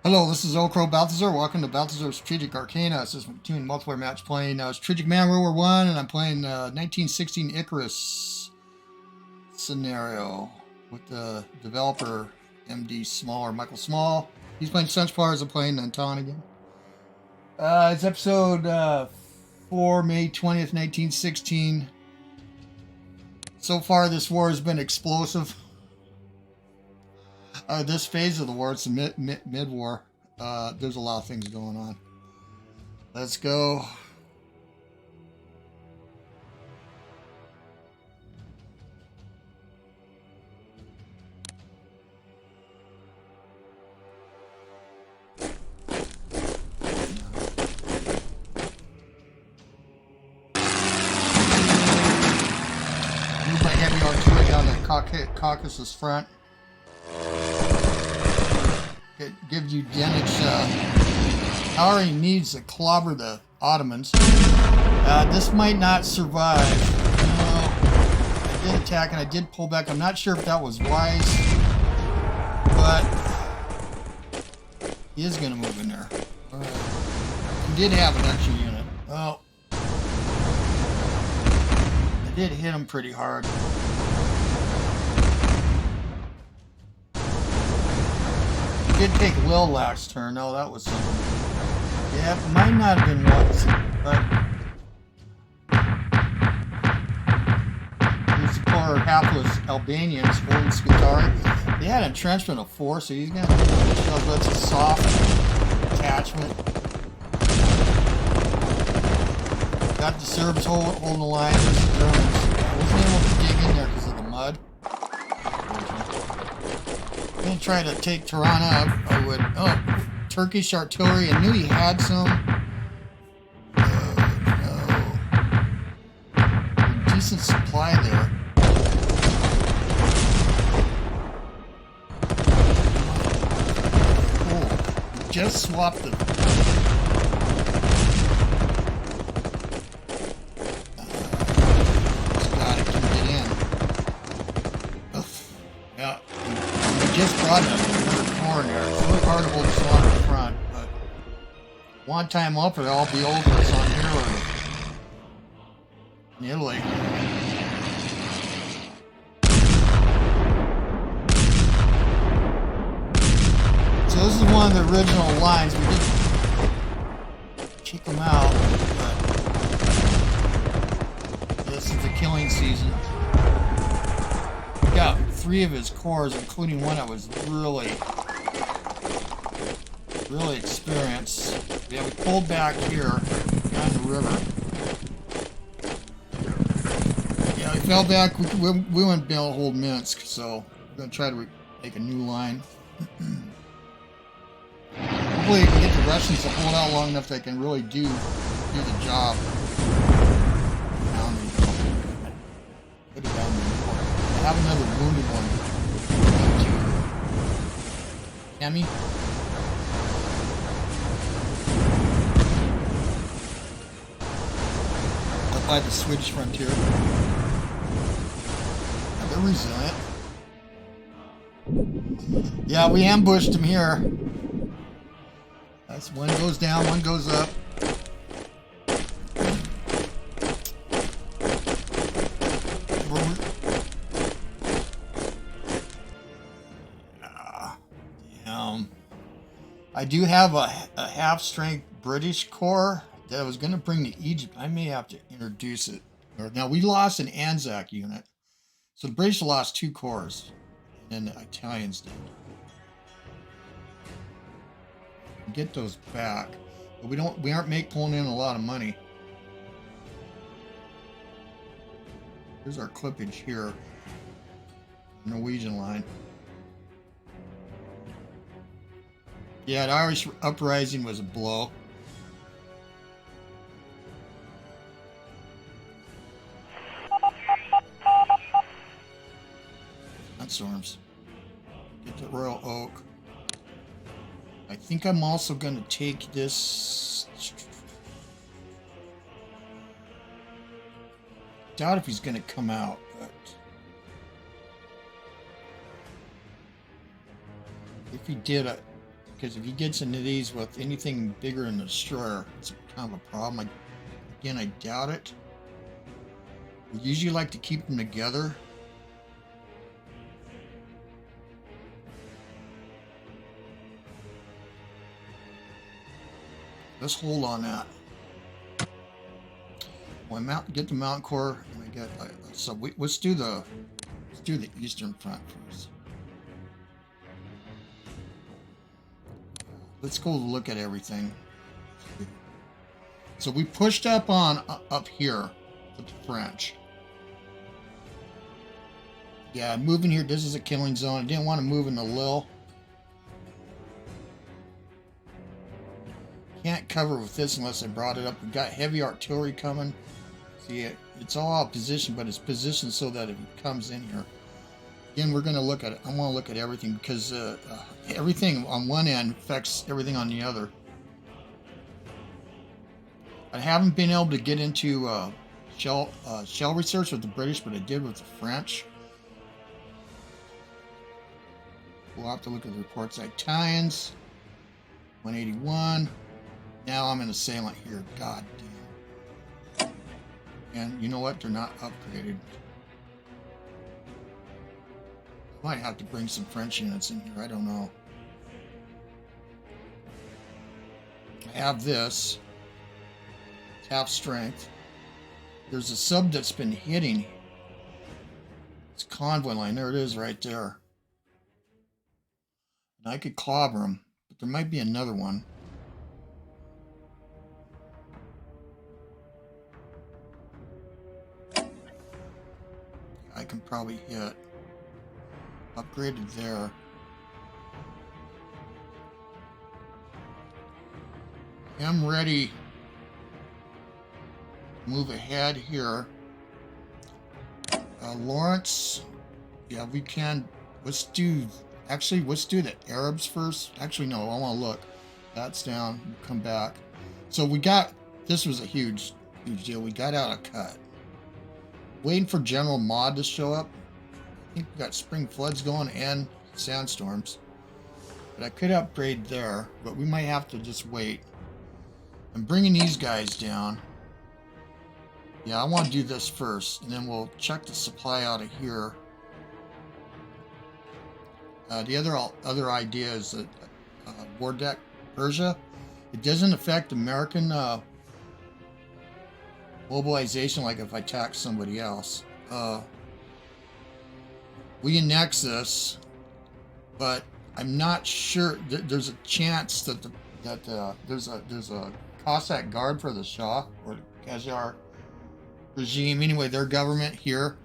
Hello, this is OldCrowBalthazor. Welcome to Balthazar Strategic Arcana. This is doing multiplayer match playing Strategic Man World War I, and I'm playing 1916 Icarus scenario with the developer MdSmall or Michael Small. He's playing Sunspars. I'm playing Entente again. It's episode 4, May 20th, 1916. So far, this war has been explosive. This phase of the war, it's the mid-war. There's a lot of things going on. Let's go. Move my heavy artillery down the Caucasus front. It gives you Udine. Already needs to clobber the Ottomans. This might not survive. I did attack and I did pull back. I'm not sure if that was wise, but he is going to move in there. He did have an extra unit. Well, I did hit him pretty hard. Did take Lil last turn. No, that was something. Yeah, it might not have been once, but these poor hapless Albanians holding Scutari. They had an entrenchment of 4, so he's gonna show that's a soft attachment. Got the Serbs holding the line. The Germans. I wasn't able to dig in there because of the mud. I'm gonna try to take Tirana. I would. Oh, Turkish artillery. I knew he had some. No. Decent supply there. Oh, just swapped the. Just brought another corner there. It's really hard to hold this one in front, but one time up it'll all be over. It's on here in Italy. So this is one of the original lines. We did kick them out, but this is the killing season. Got 3 of his cores, including one that was really experienced. Yeah, we pulled back here down the river. Yeah, we fell back. We wouldn't be able to hold Minsk, so we're going to try to make a new line. Hopefully we can get the Russians to hold out long enough they can really do the job. Put it down there. I have another wounded one. Cammy? Up by the Swedish frontier. They're resilient. Yeah, we ambushed them here. That's one goes down, one goes up. I do have a half-strength British corps that I was going to bring to Egypt. I may have to introduce it. Now, we lost an Anzac unit. So the British lost 2 corps. And then the Italians did. Get those back. But we aren't pulling in a lot of money. Here's our clippage here. Norwegian line. Yeah, the Irish uprising was a blow. Not storms. Get to Royal Oak. I think I'm also going to take this. Doubt if he's going to come out, but if he did, because if he gets into these with anything bigger than the destroyer, it's kind of a problem. Again, I doubt it. We usually like to keep them together. Let's hold on that. When get the mountain core, and I get so let's do the eastern front first. Let's go look at everything. So we pushed up here with the French. Yeah, moving here. This is a killing zone. I didn't want to move in the Lille. Can't cover with this unless I brought it up. We've got heavy artillery coming. See, it's all out of position, but it's positioned so that if it comes in here. Again, we're going to look at it. I want to look at everything because everything on one end affects everything on the other. I haven't been able to get into shell research with the British, but I did with the French. We'll have to look at the reports. Italians, 181. Now I'm an assailant here. God damn. And you know what? They're not upgraded. I might have to bring some French units in here. I don't know. I have this. It's half strength. There's a sub that's been hitting. It's convoy line. There it is right there. And I could clobber them, but there might be another one. I can probably hit. Upgraded there. I'm ready. Move ahead here. Lawrence. Yeah, we can. Let's do the Arabs first. Actually, no, I want to look. That's down. We'll come back. So we got, this was a huge deal. We got out a cut. Waiting for General Mod to show up. I think we got spring floods going and sandstorms. But I could upgrade there, but we might have to just wait. I'm bringing these guys down. Yeah, I want to do this first, and then we'll check the supply out of here. The other idea is that war deck Persia. It doesn't affect American mobilization like if I attack somebody else. We annex this, but I'm not sure. There's a chance that there's a Cossack guard for the Shah or Qajar regime. Anyway, their government here,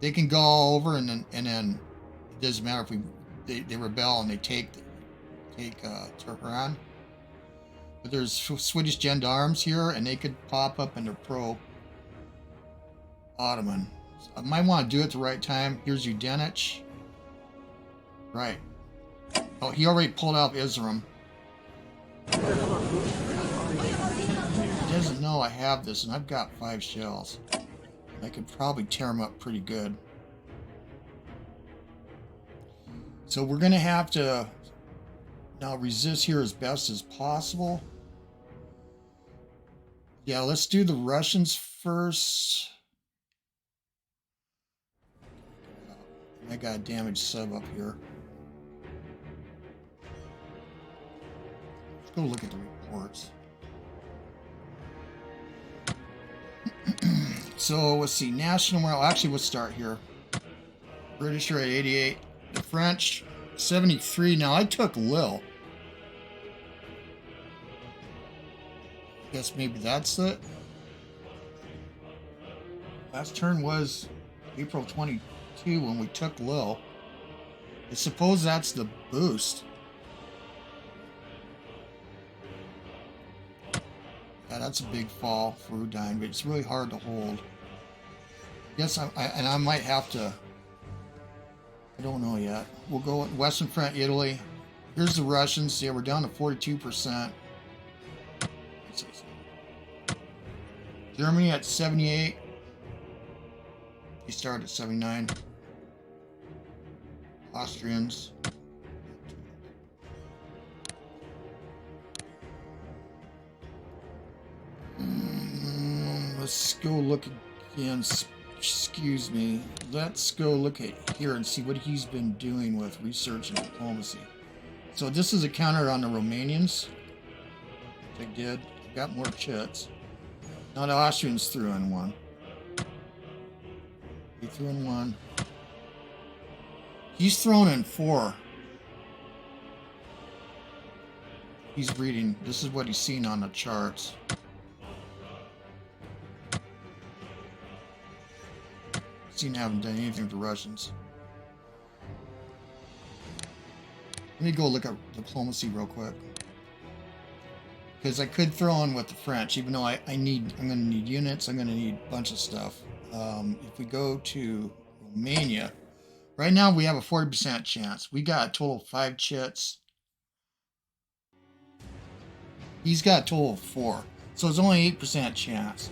they can go all over, and then it doesn't matter if they rebel and they take Tehran. But there's Swedish gendarmes here, and they could pop up and they're pro Ottoman. So I might want to do it at the right time. Here's Udine. Right. Oh, he already pulled out Isram. He doesn't know I have this, and I've got 5 shells. I could probably tear him up pretty good. So we're going to have to now resist here as best as possible. Yeah, let's do the Russians first. I got a damaged sub up here. Let's go look at the reports. So let's see, national morale. Actually, we'll start here. British are at 88. The French, 73. Now I took Lille. Guess maybe that's it. Last turn was April 22 when we took Lille. I suppose that's the boost. Yeah, that's a big fall for Udine, but it's really hard to hold. Yes, I might have to. I don't know yet. We'll go Western Front, Italy. Here's the Russians. Yeah, we're down to 42%. Germany at 78. He started at 79. Austrians. go look again. Excuse me. Let's go look at here and see what he's been doing with research and diplomacy. So this is a counter on the Romanians. I did. Got more chits. Now the Austrians threw in one. He threw in one. He's thrown in 4. He's reading. This is what he's seen on the charts. Seen haven't done anything to Russians. Let me go look at diplomacy real quick. Because I could throw in with the French, even though I'm going to need units, I'm going to need a bunch of stuff. If we go to Romania, right now we have a 40% chance. We got a total of 5 chits. He's got a total of 4. So it's only 8% chance.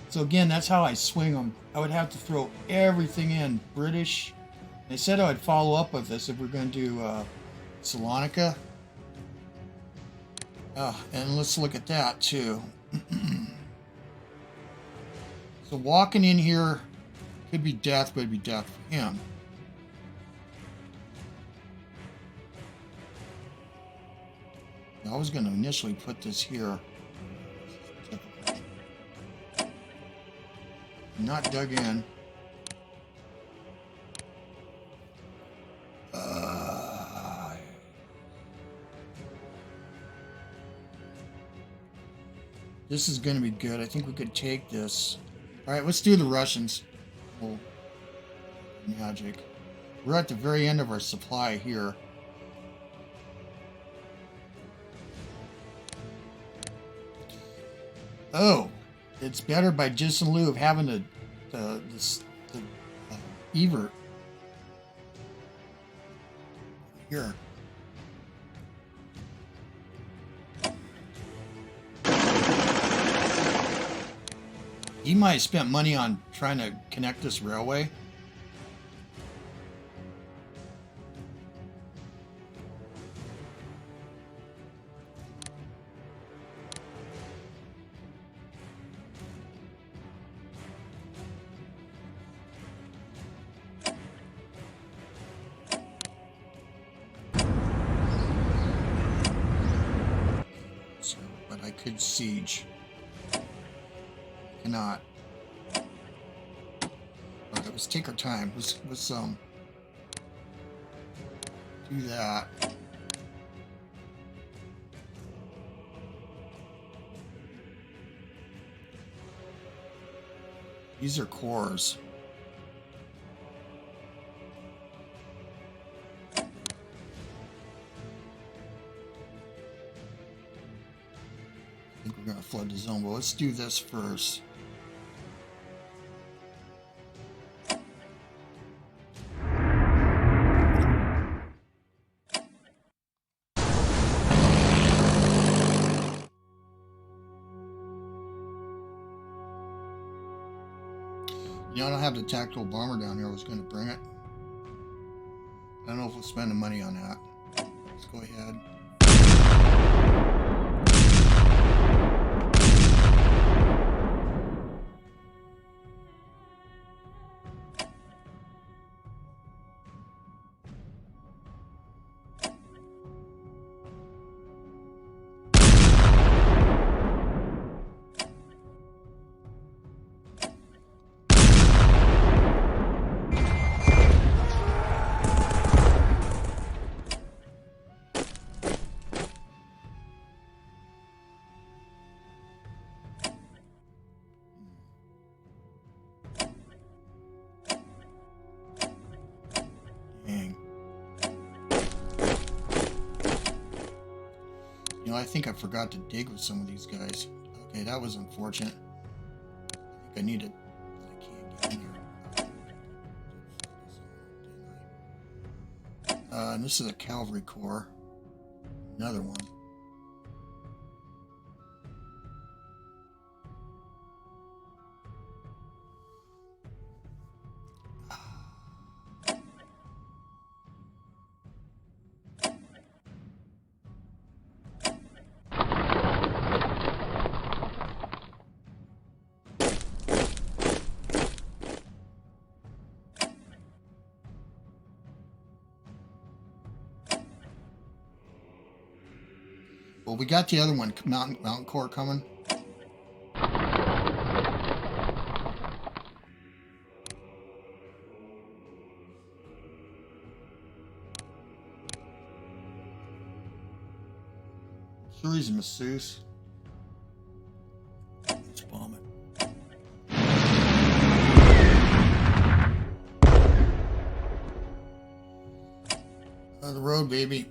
So again, that's how I swing them. I would have to throw everything in. British. They said I would follow up with this if we're going to do Salonika. And let's look at that too. So walking in here could be death, but it'd be death for him. I was going to initially put this here. Not dug in. This is going to be good. I think we could take this. All right, let's do the Russians. Oh, magic. We're at the very end of our supply here. Oh, it's better by just in lieu of having the Evert here. He might have spent money on trying to connect this railway. So, but I could siege. Cannot. Okay, let's take our time. Let's do that. These are cores. I think we're gonna flood the zone, but let's do this first. You know, I don't have the tactical bomber down here. I was going to bring it. I don't know if we'll spend the money on that. Let's go ahead. You know, I think I forgot to dig with some of these guys. Okay, that was unfortunate. I think I need to... I can't get in here. And this is a cavalry corps. Another one. Well, we got the other one, Mountain Corps coming. Sure, he's a masseuse. Let's bomb it. On the road, baby.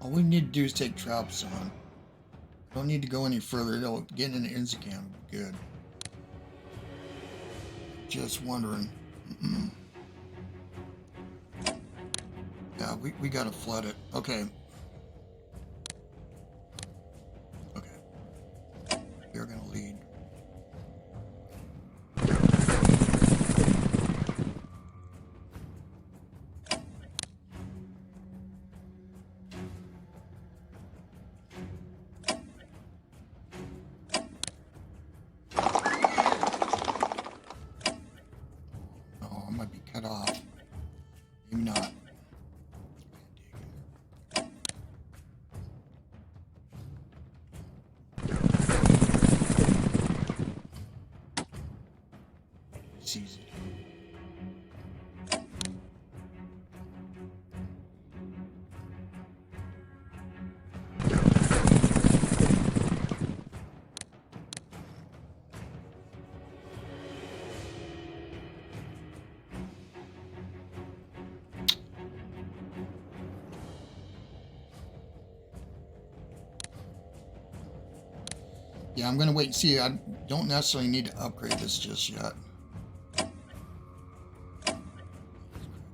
All we need to do is take traps on. Don't need to go any further. It'll get in an Inzicam would be good. Just wondering. Yeah, we gotta flood it. Okay. Okay. You're gonna lead. Easy. Yeah, I'm going to wait and see. I don't necessarily need to upgrade this just yet.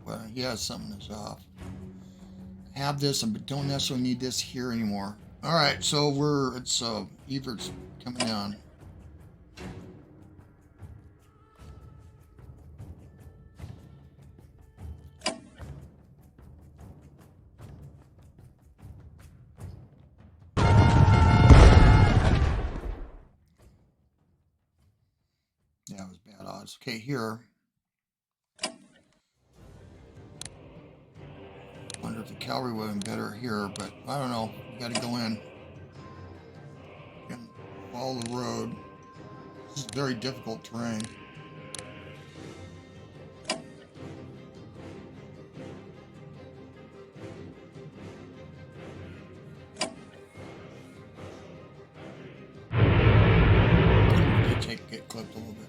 Well, he has something that's off. I have this, but don't necessarily need this here anymore. All right, so it's Evert's coming on. Yeah, it was bad odds. Okay, here. Wonder if the cavalry would have been better here, but I don't know. We got to go in and follow the road. This is very difficult terrain. Get clipped a little bit.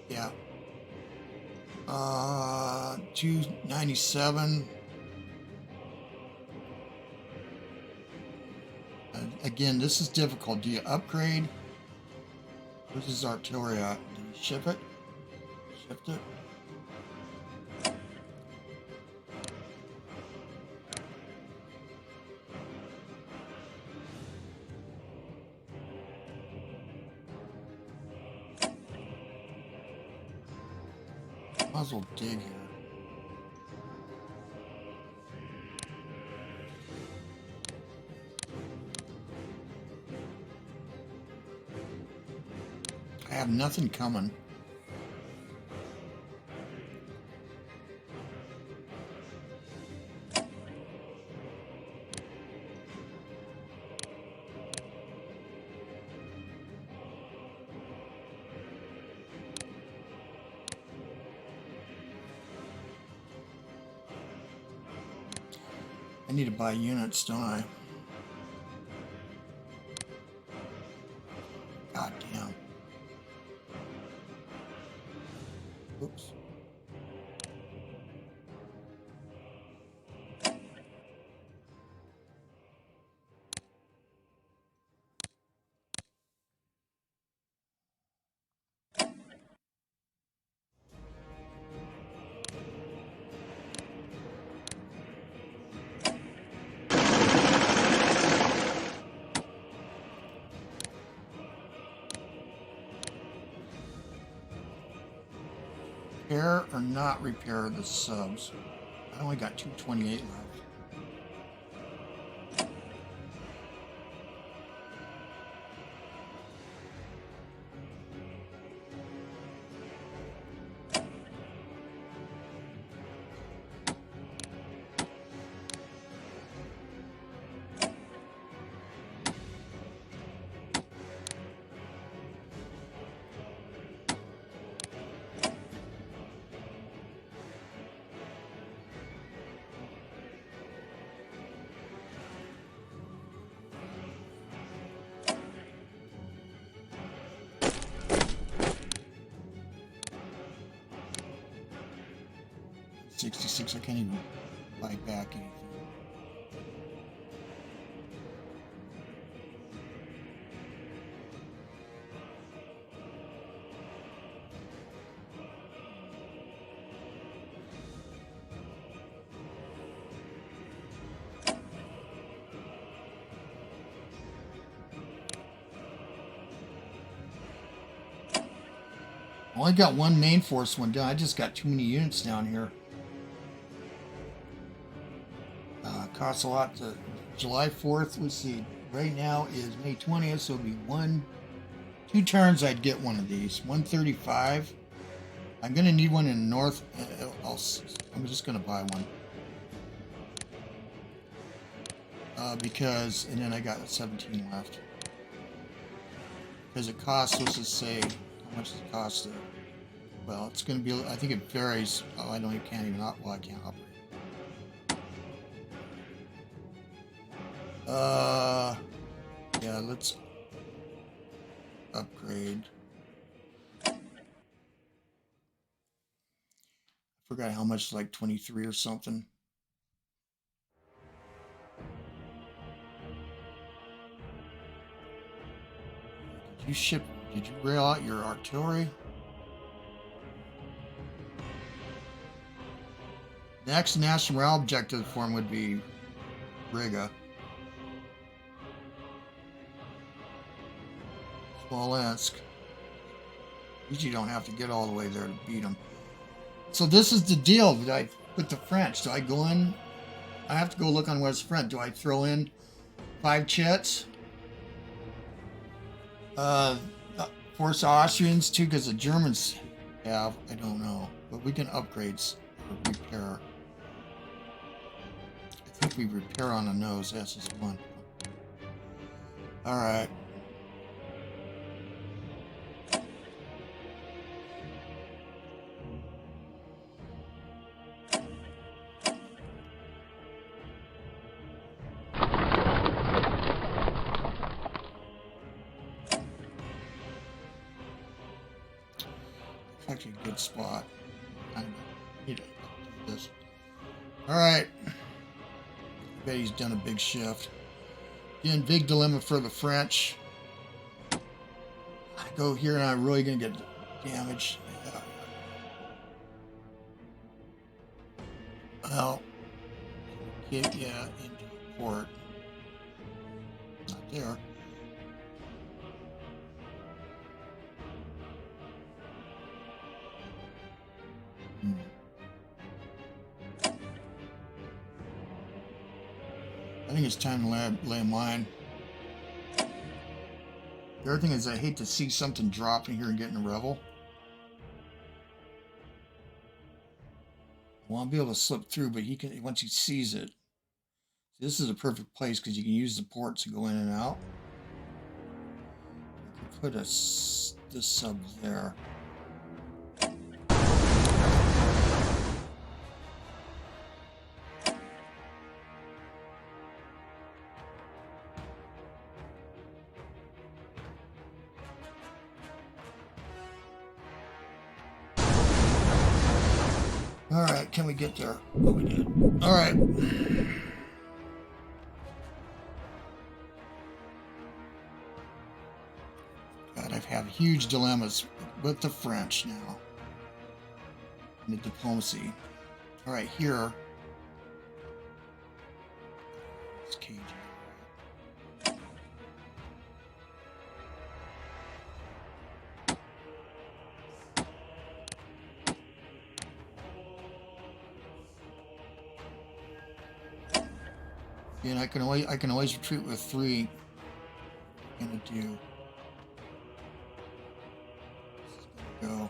Yeah. 297. Again, this is difficult. Do you upgrade? Where's his artillery at? Did you ship it? Shift it? Might as well dig here. I have nothing coming. I need to buy units, don't I? God damn. Oops. Repair or not repair the subs? I only got 228 left. $66, I can't even buy back anything. I only got one main force one down. I just got too many units down here. Costs a lot to July 4th. Let's see. Right now is May 20th, so it'll be 2 turns I'd get one of these. 135. I'm going to need one in the north. I'm just going to buy one. Because, and then I got 17 left. Because it costs, let's just say, how much does it cost? Well, it's going to be, I think it varies. Oh, I can't even, well, I can't operate. Yeah, let's upgrade. I forgot how much, like 23 or something. Did you rail out your artillery? Next national morale objective form would be Riga. Smolensk. Usually you don't have to get all the way there to beat them. So this is the deal with the French. Do I go in? I have to go look on West Front. Do I throw in 5 chits? Force Austrians too, because the Germans have. I don't know, but we can upgrade or repair. I think we repair on the nose. SS1. All right. Actually a good spot. I need to do this. Alright. I bet he's done a big shift. Again, big dilemma for the French. I go here and I'm really going to get damaged. Well, get into port. Not there. I think it's time to lay a mine. The other thing is I hate to see something drop in here and get in a Revel. I want to be able to slip through, but he can, once he sees it. This is a perfect place because you can use the ports to go in and out. I can put this sub there. Alright, can we get there? Oh, we did. Alright. God, I've had huge dilemmas with the French now. And the diplomacy. Alright, here. It's cagey. And I can always retreat with 3. I'm gonna do. Go.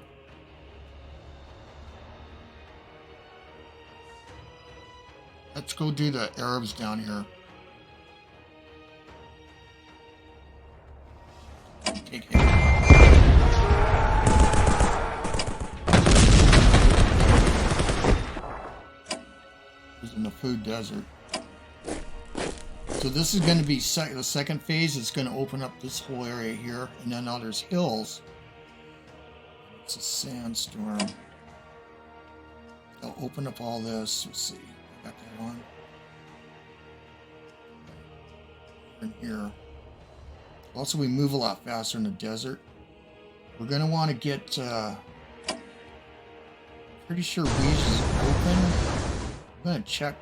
Let's go do the Arabs down here. Take him. He's in the food desert. So this is going to be the second phase. It's going to open up this whole area here, and then now there's hills. It's a sandstorm. I'll open up all this. Let's see. I got that on. In here. Also, we move a lot faster in the desert. We're going to want to get. Pretty sure Reach is open. I'm going to check.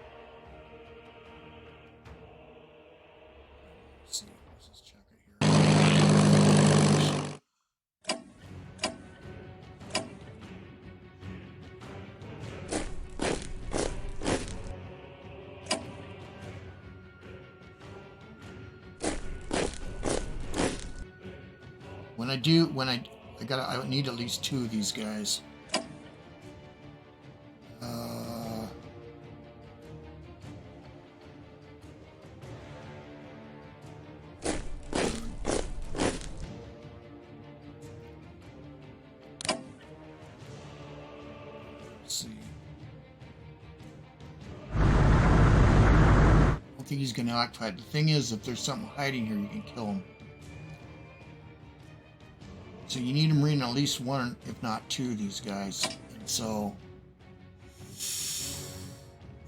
I need at least 2 of these guys. Let's see. I don't think he's going to occupy it. The thing is, if there's something hiding here, you can kill him. So you need a Marine, at least 1, if not 2 of these guys. And so,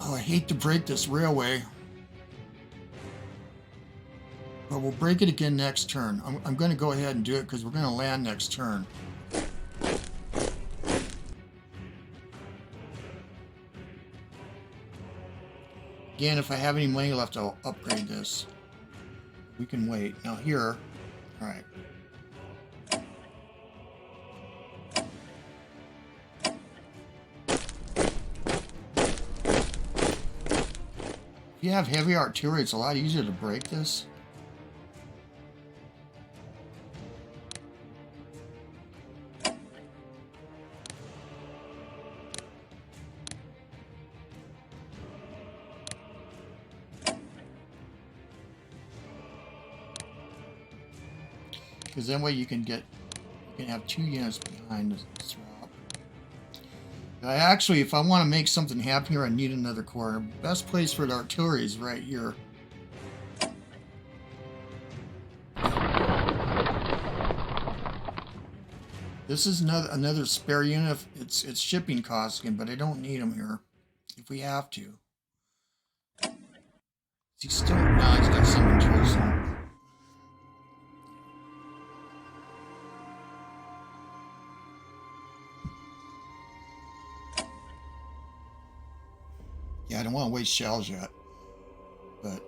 oh, I hate to break this railway, but we'll break it again next turn. I'm going to go ahead and do it because we're going to land next turn. Again, if I have any money left, I'll upgrade this. We can wait. Now here, all right. If you have heavy artillery, it's a lot easier to break this. Because that way you can have 2 units behind the swap. Actually, if I want to make something happen here, I need another corps. Best place for the artillery is right here. This is another spare unit. It's shipping costs again, but I don't need them here if we have to. He's still he's got some intrusion. Yeah, I don't want to waste shells yet, but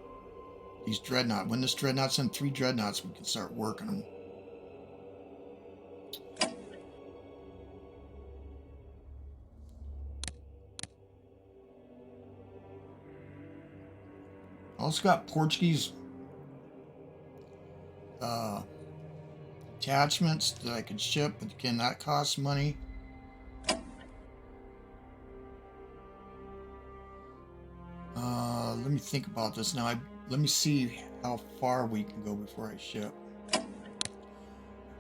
these dreadnoughts, when this dreadnought sends 3 dreadnoughts, we can start working them. Also got Portuguese attachments that I could ship, but again, that costs money. Let me think about this now. Let me see how far we can go before I ship.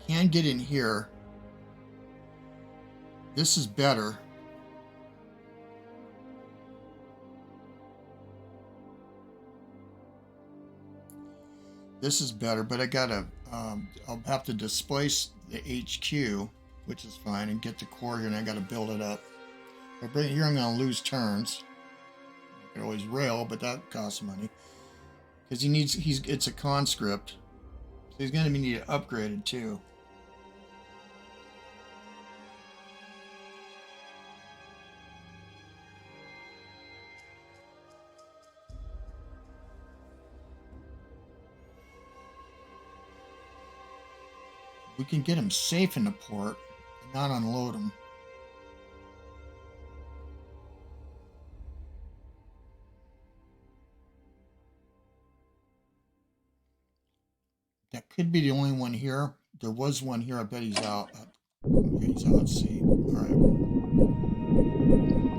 Can get in here. This is better. This is better, but I gotta, I'll have to displace the HQ, which is fine, and get the core here, and I gotta build it up. If I bring it here, I'm going to lose turns. I could always rail, but that costs money. Because it's a conscript. So he's going to need upgraded too. We can get him safe in the port and not unload him. That could be the only one here. There was one here. I bet he's out. He's out at sea. Alright.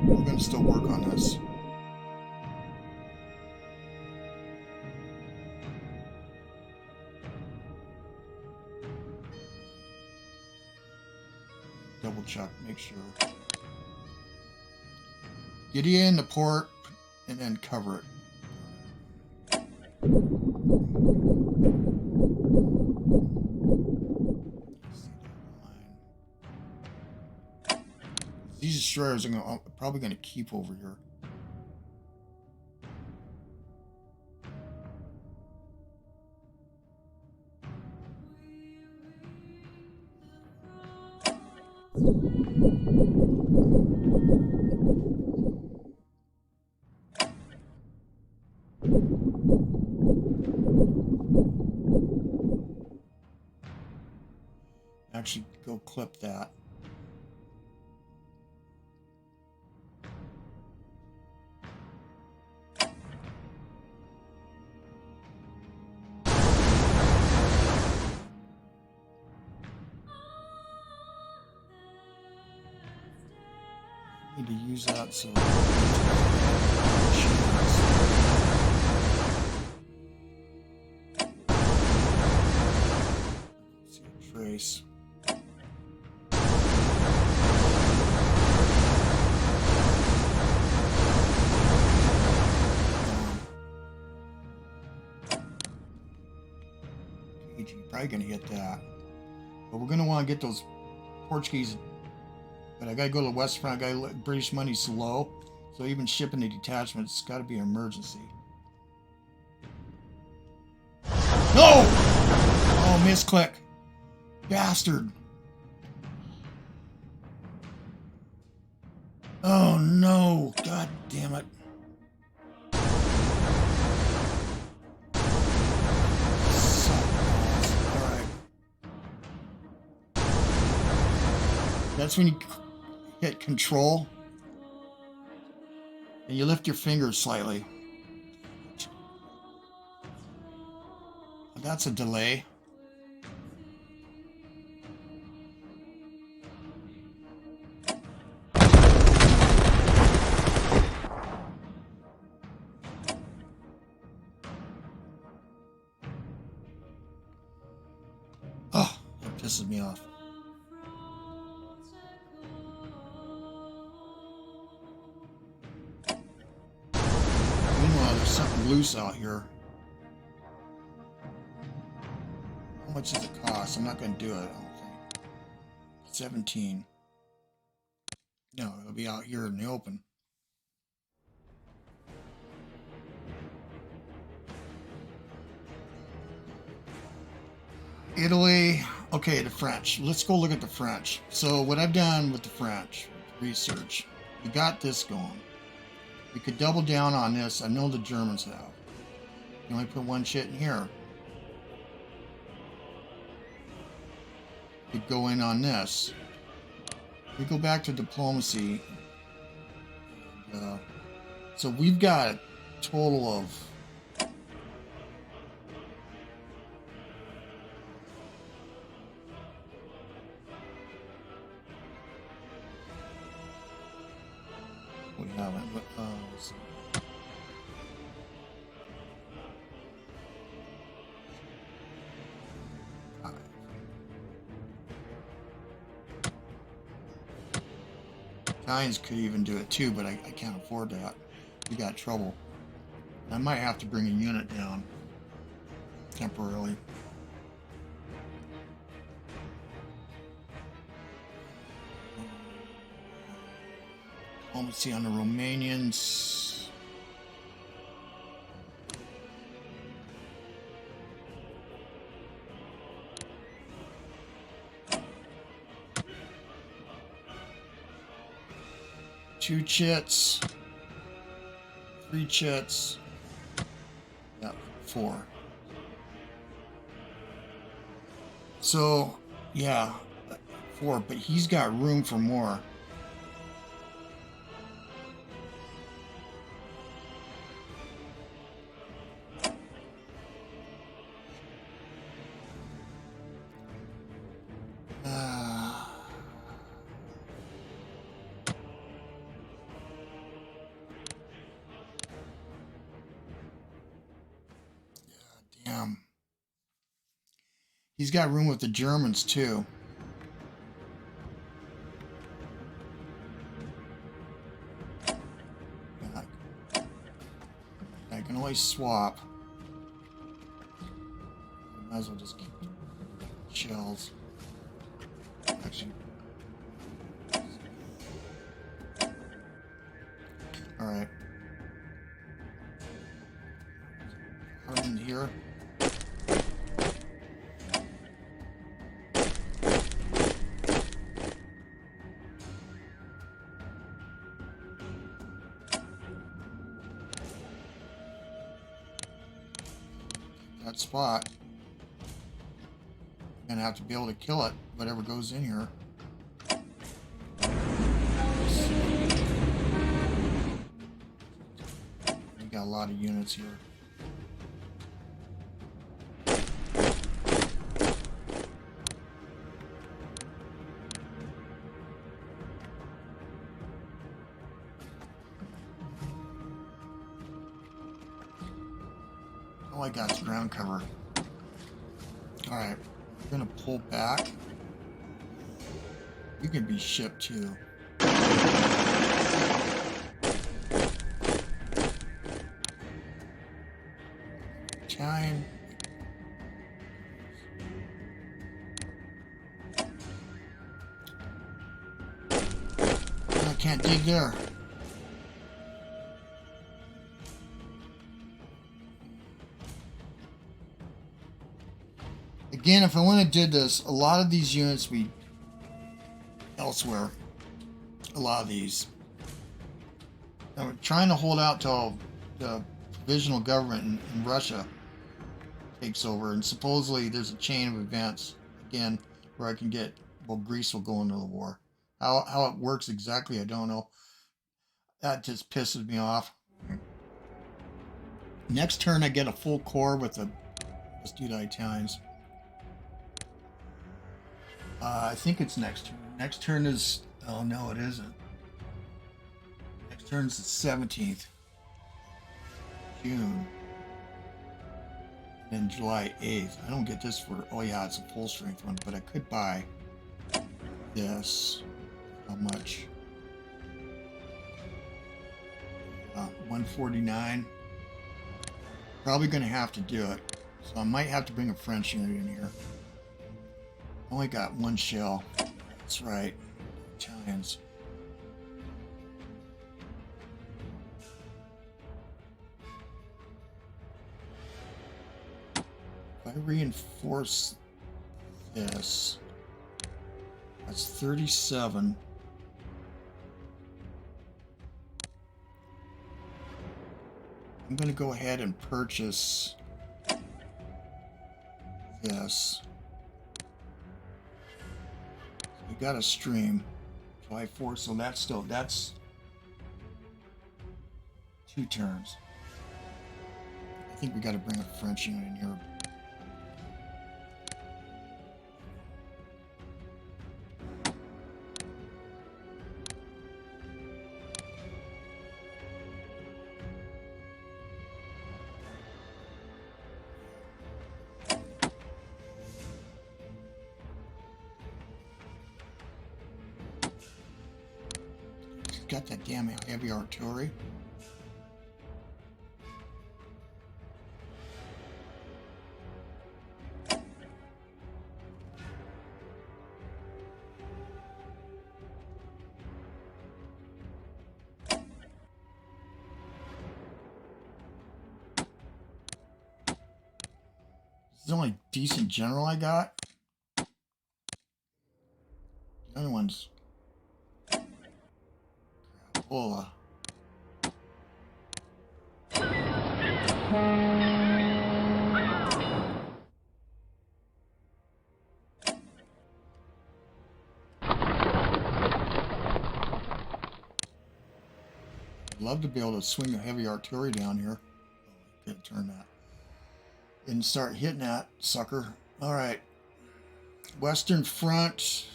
We're going to still work on this. Double check, make sure. Get you in the port and then cover it. These destroyers are probably going to keep over here. Actually, go clip that. Need to use that so. See a trace. Probably gonna hit that, but we're gonna want to get those Portuguese. But I gotta go to the west front. I gotta British money's low, so even shipping the detachments, it's got to be an emergency. No! Oh, misclick, bastard! Oh no! God damn it! That's when you hit control and you lift your fingers slightly. That's a delay. Oh, that pisses me off. Something loose out here. How much does it cost? I'm not going to do it, I don't think. 17. No, it'll be out here in the open. Italy. Okay, the French. Let's go look at the French. So what I've done with the French research, we got this going. We could double down on this. I know the Germans have. You only put one shit in here. We could go in on this. We go back to diplomacy. So we've got a total of we haven't, but let's see. Italians could even do it too, but I can't afford that. We got trouble. I might have to bring a unit down temporarily. Diplomacy on the Romanians. Two chits. 3 chits. Yeah, 4. So, yeah, 4, but he's got room for more. Damn. He's got room with the Germans, too. I can always swap. Might as well just keep shells. Actually. Alright. Put him in here. That spot. I'm gonna have to be able to kill it, whatever goes in here. We got a lot of units here. All I got is ground cover. Alright, we're gonna pull back. You can be shipped too. Time. I can't dig there. Again, if I went and did this, a lot of these units be elsewhere. A lot of these. I'm trying to hold out till the provisional government in Russia takes over, and supposedly there's a chain of events again where I can get, well, Greece will go into the war. How it works exactly, I don't know. That just pisses me off. Next turn I get a full core with the, let's do the Italians. I think it's next turn. Next turn is, oh no, it isn't. Next turn is the 17th. June. And then July 8th. I don't get this for, oh yeah, it's a full strength one, but I could buy this. How much? 149. Probably going to have to do it. So I might have to bring a French unit in here. Only got one shell. That's right. Italians. If I reinforce this, that's 37. I'm going to go ahead and purchase this. We got a stream, July 4th, so that's 2 turns. I think we got to bring a French unit in here. Got that damn heavy artillery. the only decent general I got. The other one's crapola. I'd love to be able to swing a heavy artillery down here. Oh, I could turn that. And start hitting that sucker. All right. Western Front.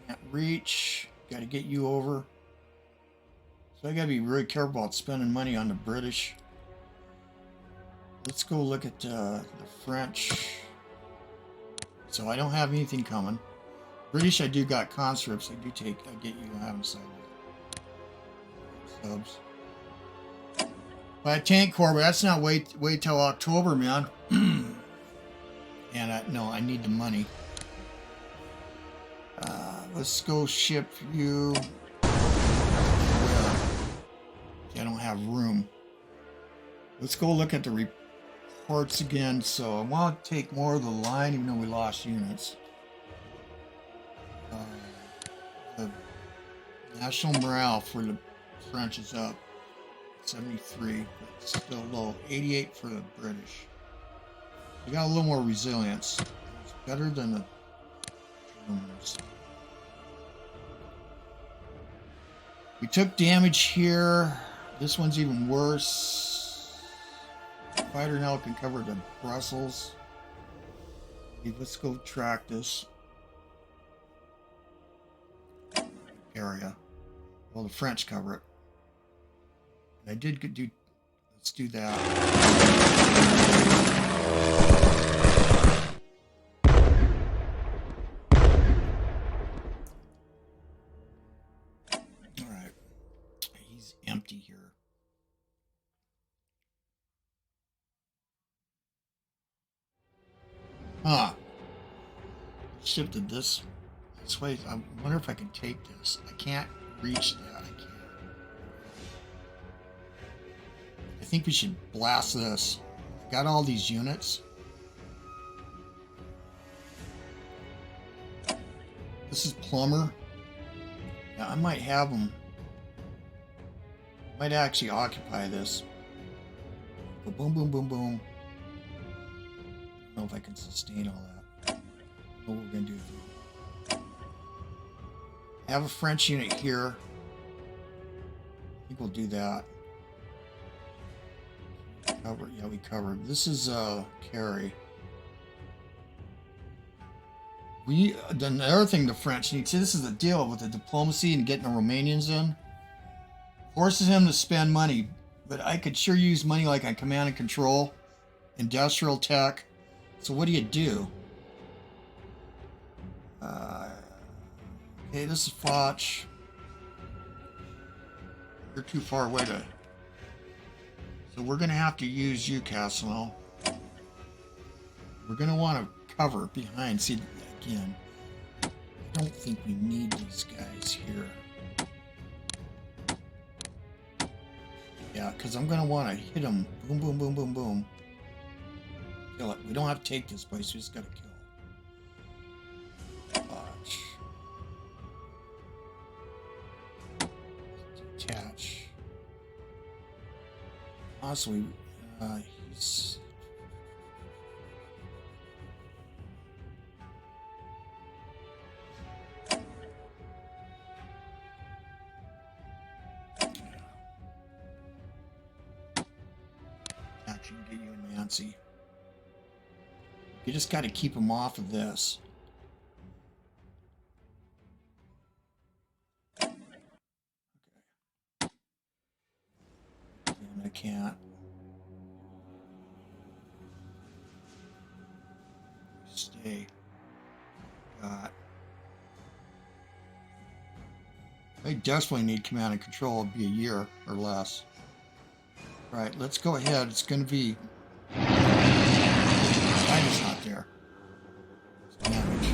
Can't reach. Got to get you over. So I got to be really careful about spending money on the British. Let's go look at the French. So I don't have anything coming. British, I do got conscripts. I get you. I haven't signed yet. Subs. By a tank corps, but that's not wait till October, man. And no, I need the money. Let's go ship you. Where? I don't have room. Let's go look at the reports again. So I want to take more of the line, even though we lost units. The national morale for the French is up 73, but it's still low. 88 for the British. We got a little more resilience. It's better than the Germans. We took damage here. This one's even worse. Fighter now can cover the Brussels. Let's go track this area. Well, the French cover it. And I did do. Let's do that. All right. He's empty here. Huh. Shifted this way. I wonder if I can take this. I can't reach that. I can't. I think we should blast this. I got all these units. This is Plumber. Yeah, I might have them. Might actually occupy this. Go boom, boom, boom, boom. I don't know if I can sustain all that. What we're gonna do. I have a French unit here. I think we'll do that. Cover, yeah, we covered. This is Kerry. The other thing the French need. See, this is the deal with the diplomacy and getting the Romanians in. Forces him to spend money, but I could sure use money like on command and control, industrial tech. So what do? Okay, this is Foch. You're too far away to. So we're going to have to use you, Casino. We're going to want to cover behind. See, again, I don't think we need these guys here. Yeah, because I'm going to want to hit them. Boom, boom, boom, boom, boom. Kill it. We don't have to take this place. We just got to kill it. Watch. Detach. Honestly, he's... Attaching, get you and Nancy. You just got to keep him off of this. Okay. And I can't. Stay. Got. I desperately need command and control. It'd be a year or less. All right, let's go ahead. It's going to be. China's not there. It's damage.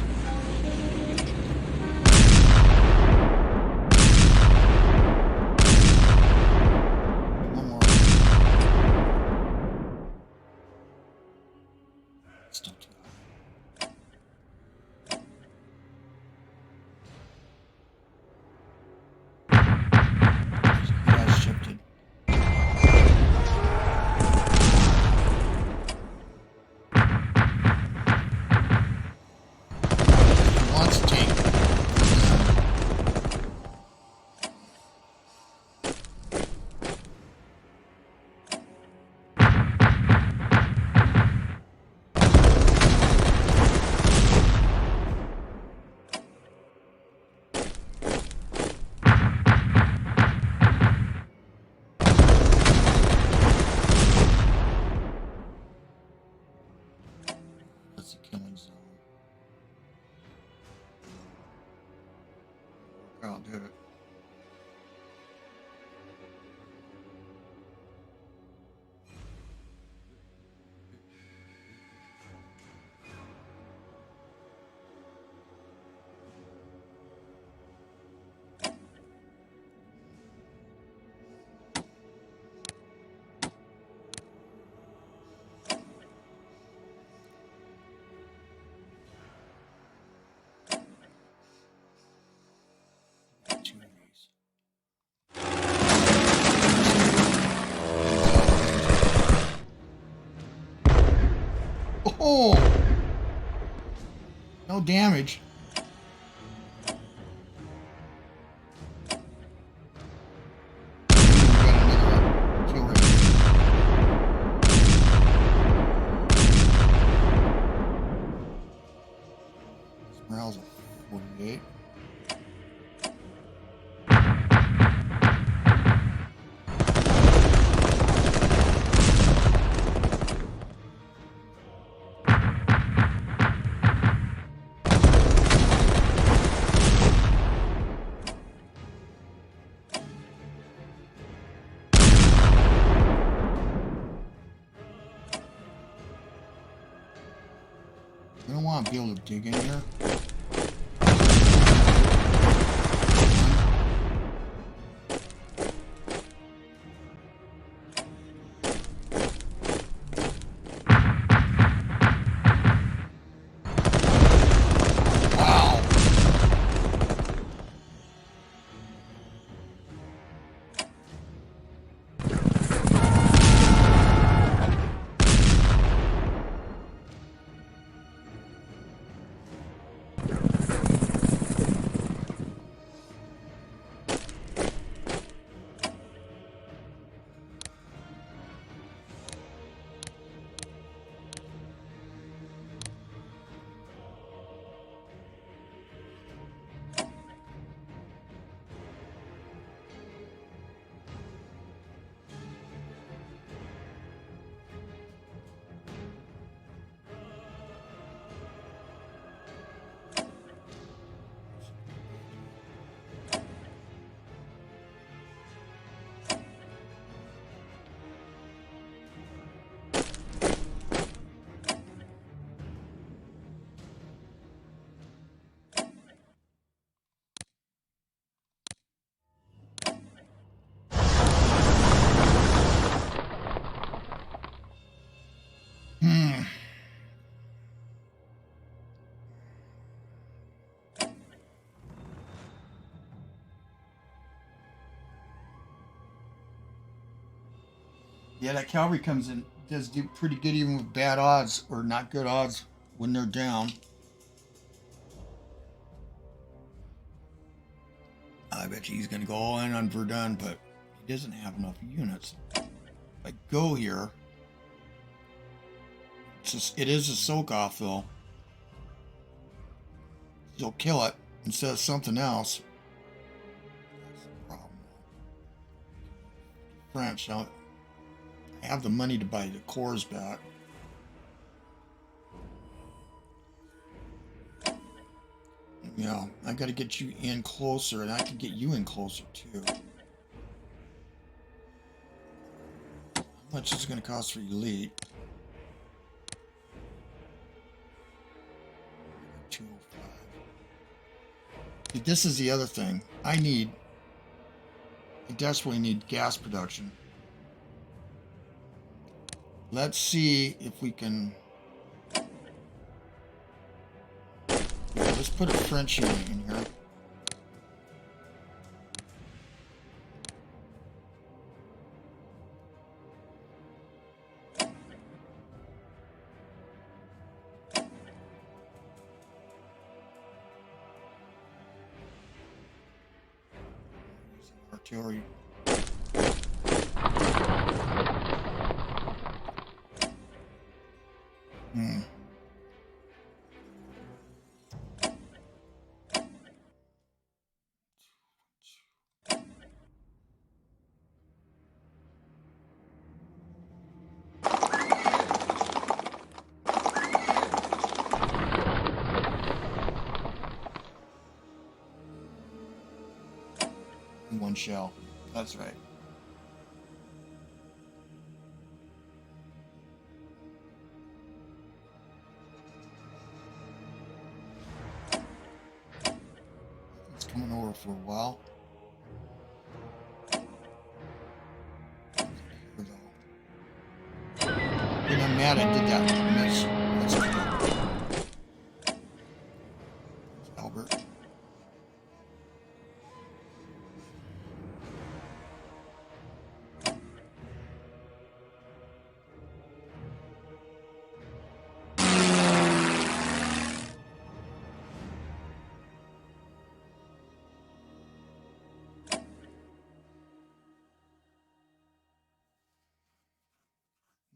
One more. Well, did it. Oh! No damage. Morale's at 48. I don't want to be able to dig in here. Yeah, that cavalry comes in, does do pretty good even with bad odds, or not good odds when they're down. I bet you he's going to go all in on Verdun, but he doesn't have enough units. If I go here, it is a soak-off, though. He'll kill it instead of something else. That's the problem. French, now, I have the money to buy the cores back. Yeah, I got to get you in closer, and I can get you in closer, too. How much is it going to cost for elite? 205. See, this is the other thing. I desperately need gas production. Let's see if we can... Let's put a French unit in here. Artillery. one shell. That's right. It's coming over for a while. And I'm mad I did that miss. That's okay. Albert.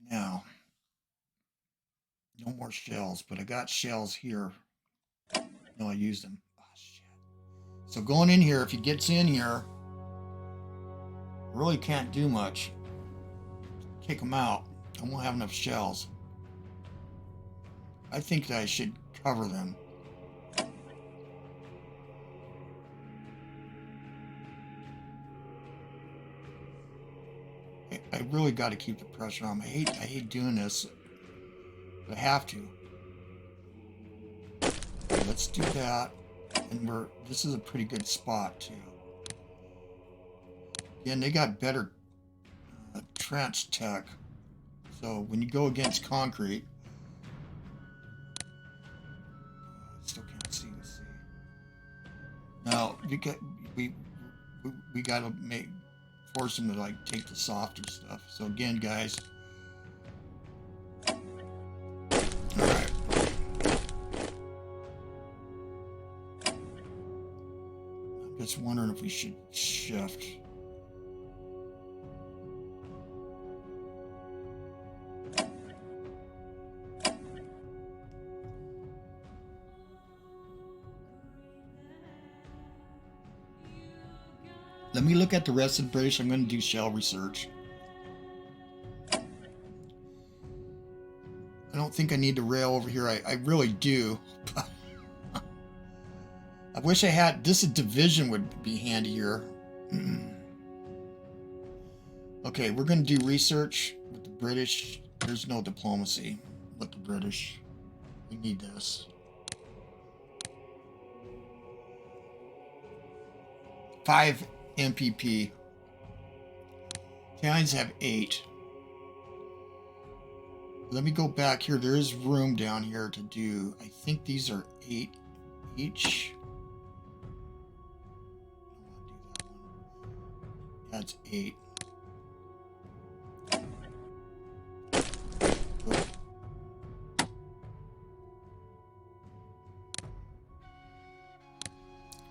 Now, no more shells, but I got shells here. No, I used them. Oh, shit. So going in here, if he gets in here, really can't do much. Kick him out. I won't have enough shells. I think that I should cover them. I really got to keep the pressure on. I hate doing this, but I have to. Okay, let's do that, and this is a pretty good spot too. Again, they got better trench tech, so when you go against concrete, I still can't see the sea. Now we got to force them to like take the softer stuff. So again, guys. Alright. I'm just wondering if we should shift. Let me look at the rest of the British. I'm going to do shell research. I don't think I need to rail over here. I really do. I wish I had... This division would be handy here. Okay, we're going to do research with the British. There's no diplomacy with the British. We need this. 5 MPP. Italians have 8. Let me go back here. There is room down here to do. I think these are 8 each. I don't want to do that one. That's 8.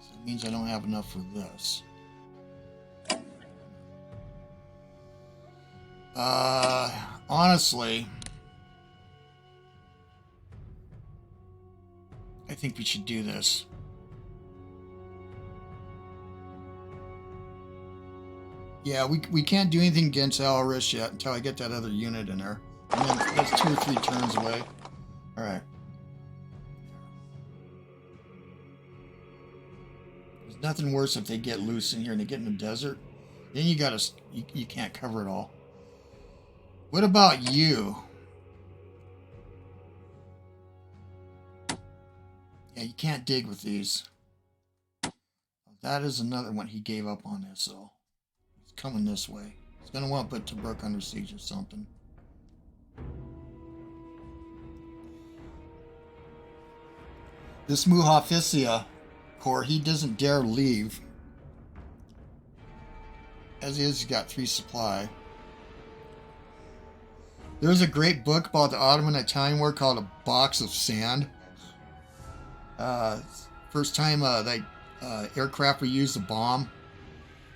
So that means I don't have enough for this. Honestly, I think we should do this. Yeah, we can't do anything against Alaris yet until I get that other unit in there. And then that's 2 or 3 turns away. Alright. There's nothing worse if they get loose in here and they get in the desert. Then you can't cover it all. What about you? Yeah, you can't dig with these. That is another one he gave up on this, so he's coming this way. He's going to want to put Tobruk under siege or something. This Muhafizia Corps, he doesn't dare leave. As is, he's got 3 supply. There's a great book about the Ottoman Italian War called A Box of Sand. First time aircraft were used to bomb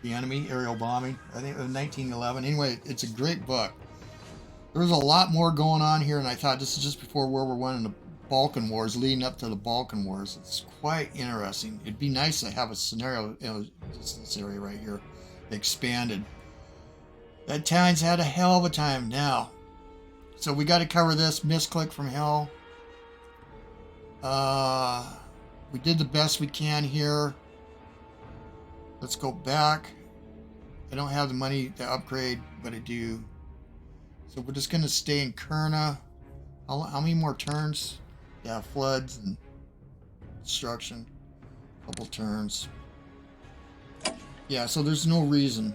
the enemy, aerial bombing. I think it was 1911. Anyway, it's a great book. There's a lot more going on here, and I thought this is just before World War I and the Balkan Wars, leading up to the Balkan Wars. It's quite interesting. It'd be nice to have a scenario, just this area right here, expanded. The Italians had a hell of a time now. So we got to cover this. Misclick from hell. We did the best we can here. Let's go back. I don't have the money to upgrade, but I do. So we're just going to stay in Kurna. How many more turns? Yeah, floods and destruction. Couple turns. Yeah, so there's no reason.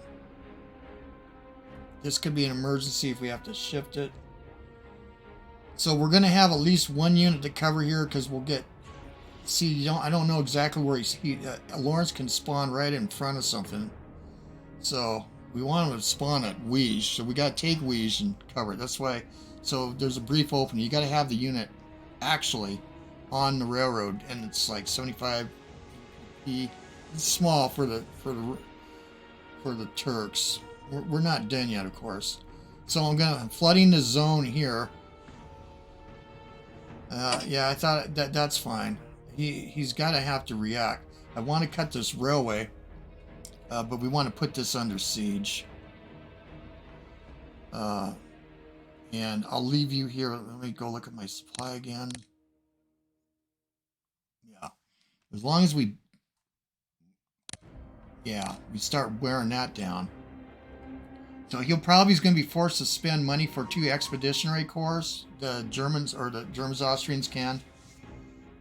This could be an emergency if we have to shift it. So we're going to have at least one unit to cover here because we'll get... See, I don't know exactly where Lawrence can spawn right in front of something. So we want him to spawn at Weege. So we got to take Weege and cover it. That's why... So there's a brief opening. You got to have the unit actually on the railroad. And it's like 75 P. It's small for the Turks. We're not done yet, of course. So I'm flooding the zone here. Yeah, I thought that's fine. He's got to have to react. I want to cut this railway, but we want to put this under siege. And I'll leave you here. Let me go look at my supply again. Yeah, as long as we start wearing that down. So he'll probably is going to be forced to spend money for 2 expeditionary corps. The Germans Austrians can.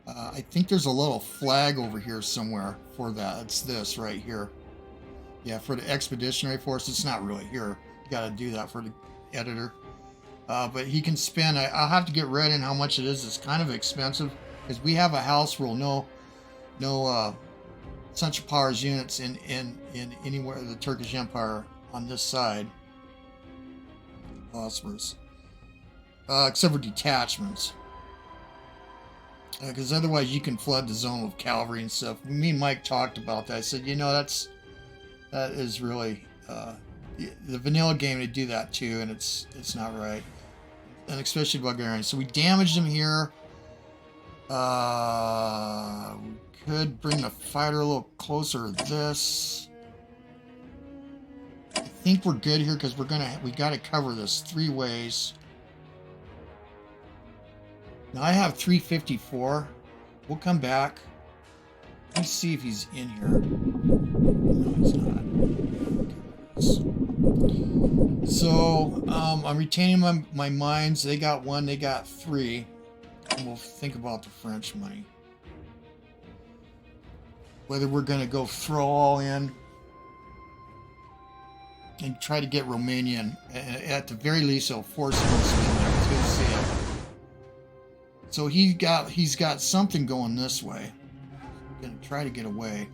I think there's a little flag over here somewhere for that. It's this right here. Yeah, for the expeditionary force. It's not really here. You got to do that for the editor. But he can spend. I'll have to get read in how much it is. It's kind of expensive because we have a house rule. No Central Powers units in anywhere in the Turkish Empire on this side. Phosphorus. Except for detachments. Because otherwise you can flood the zone with cavalry and stuff. Me and Mike talked about that. I said, you know, that is really the vanilla game to do that too, and it's not right. And especially Bulgarians. So we damaged them here. We could bring the fighter a little closer to this. I think we're good here because we got to cover this 3 ways. Now I have 354. We'll come back. Let me see if he's in here. No, he's not. So I'm retaining my mines. They got 1. They got 3. And we'll think about the French money. Whether we're going to go throw all in and try to get Romanian. At the very least, it'll force him to spend money. He's going to see it. So he's got something going this way. We're going to try to get away.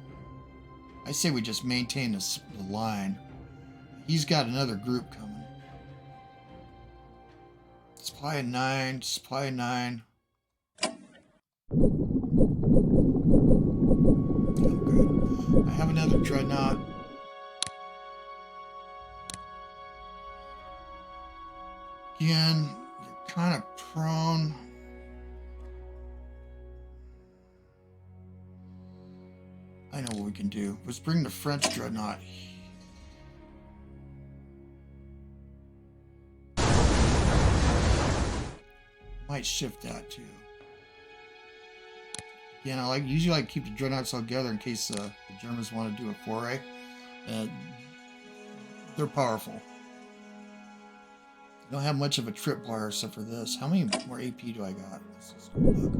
I say we just maintain the line. He's got another group coming. Supply of 9. Supply of 9. Oh, good. I have another dreadnought. Again, you're kind of prone. I know what we can do. Let's bring the French dreadnought. Might shift that too. Yeah, I usually like keep the dreadnoughts all together in case the Germans want to do a foray. They're powerful. Don't have much of a tripwire except for this. How many more AP do I got? Let's just go look.